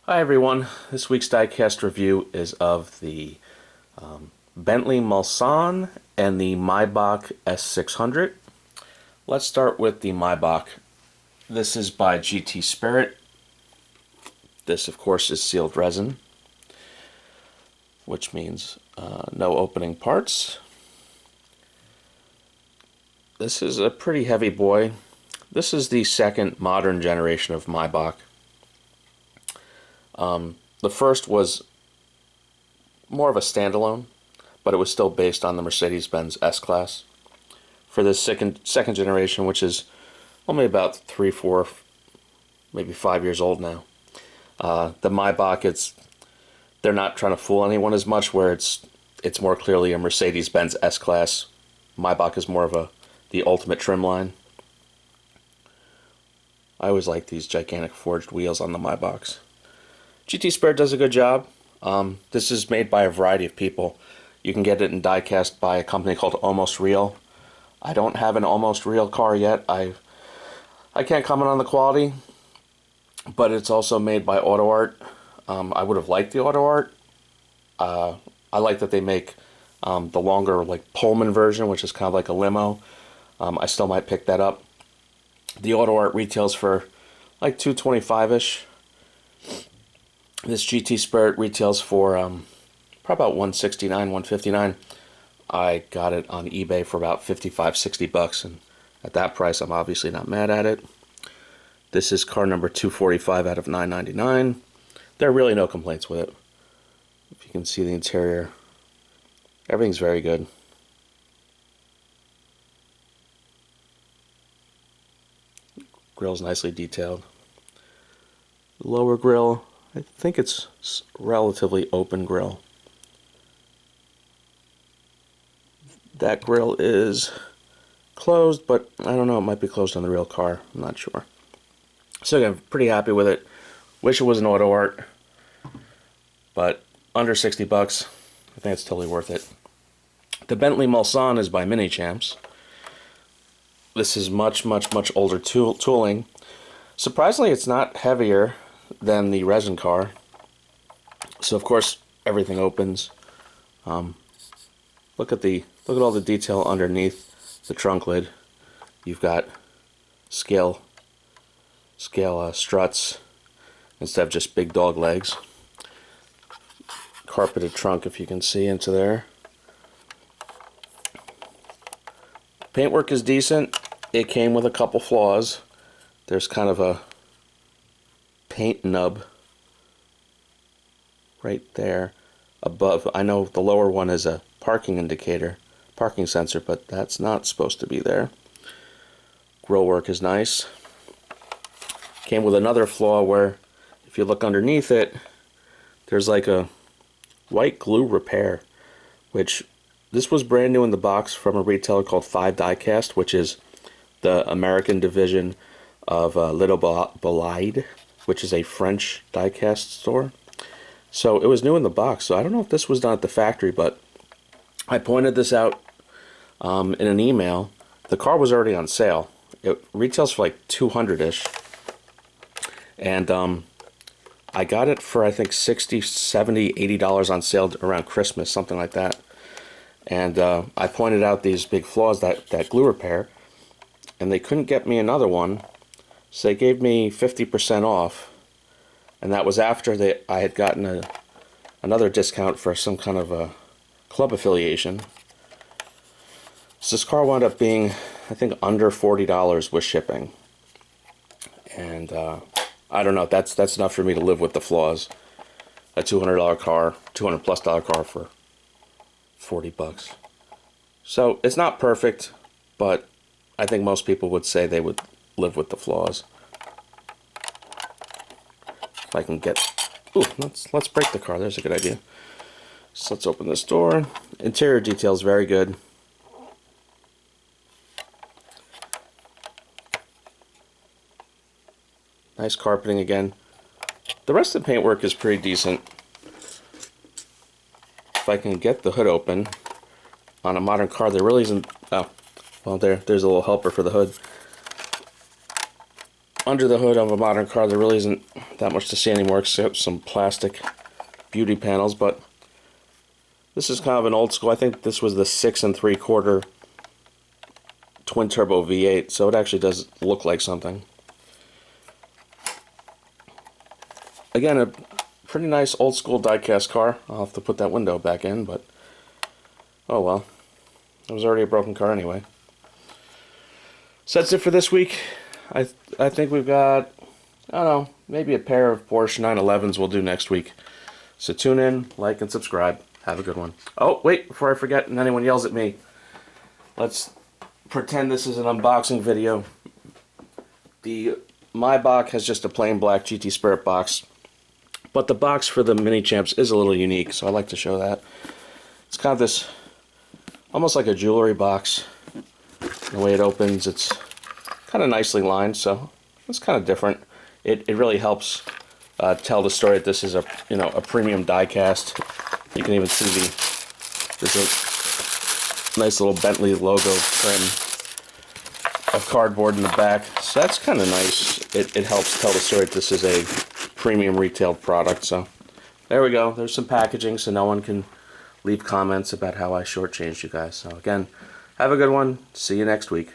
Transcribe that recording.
Hi everyone, this week's diecast review is of the Bentley Mulsanne and the Maybach S600. Let's start with the Maybach. This is by GT Spirit. This of course is sealed resin, which means no opening parts. This is a pretty heavy boy. This is the second modern generation of Maybach. The first was more of a standalone, but it was still based on the Mercedes-Benz S-Class. For this second generation, which is only about 3, 4, maybe 5 years old now, the Maybach, they're not trying to fool anyone as much, where it's more clearly a Mercedes-Benz S-Class. Maybach is more of the ultimate trim line. I always like these gigantic forged wheels on the Maybachs. GT Spirit does a good job. This is made by a variety of people. You can get it in diecast by a company called Almost Real. I don't have an Almost Real car yet. I can't comment on the quality, but it's also made by Auto Art. I would have liked the Auto Art. I like that they make the longer, like, Pullman version, which is kind of like a limo. I still might pick that up. The Auto Art retails for like $225-ish. This GT Spirit retails for probably about $169, $159. I got it on eBay for about $55-60, and at that price I'm obviously not mad at it. This is car number 245 out of 999. There are really no complaints with it. If you can see the interior, everything's very good. Grill's nicely detailed. The lower grill, I think it's relatively open grill. That grill is closed, but I don't know, it might be closed on the real car. I'm not sure. So again, pretty happy with it. Wish it was an Auto Art, but under $60, I think it's totally worth it. The Bentley Mulsanne is by Minichamps. This is much older tooling. Surprisingly, it's not heavier than the resin car. So of course everything opens. Look at all the detail underneath the trunk lid. You've got scale struts instead of just big dog legs. Carpeted trunk, if you can see into there. Paintwork is decent. It came with a couple flaws. There's kind of a paint nub right there above. I know the lower one is a parking indicator, parking sensor, but that's not supposed to be there. Grill work is nice. Came with another flaw where if you look underneath it, there's like a white glue repair, which this was brand new in the box from a retailer called Diecast, which is the American division of Little Bolide, which is a French diecast store. So it was new in the box, so I don't know if this was done at the factory, but I pointed this out in an email. The car was already on sale. It retails for like $200-ish, and I got it for I think $60, $70, $80 on sale around Christmas, something like that. And I pointed out these big flaws, that glue repair, and they couldn't get me another one, so they gave me 50% off, and that was after I had gotten another discount for some kind of a club affiliation. So this car wound up being, I think, under $40 with shipping, and I don't know, that's enough for me to live with the flaws. A $200 car, $200+ car for $40. So it's not perfect, but I think most people would say they would live with the flaws. If I can get, let's break the car. There's a good idea. So let's open this door. Interior detail is very good. Nice carpeting again. The rest of the paintwork is pretty decent. If I can get the hood open on a modern car, there really isn't. Oh, well, there's a little helper for the hood. under the hood of a modern car, there really isn't that much to see anymore except some plastic beauty panels, but this is kind of an old school. I think this was the 6 3/4 twin turbo V8, so it actually does look like something. Again, a pretty nice old school diecast car. I'll have to put that window back in, but oh well. It was already a broken car anyway. So that's it for this week. I think we've got, I don't know, maybe a pair of Porsche 911s we'll do next week. So tune in, like, and subscribe. Have a good one. Oh, wait, before I forget and anyone yells at me, let's pretend this is an unboxing video. The Maybach has just a plain black GT Spirit box, but the box for the Minichamps is a little unique, so I like to show that. It's kind of this, almost like a jewelry box. The way it opens, it's kind of nicely lined, so it's kind of different. It really helps tell the story that this is a premium diecast. You can even see there's a nice little Bentley logo trim of cardboard in the back, so that's kind of nice. It helps tell the story that this is a premium retail product. So there we go. There's some packaging, so no one can leave comments about how I shortchanged you guys. So again, have a good one. See you next week.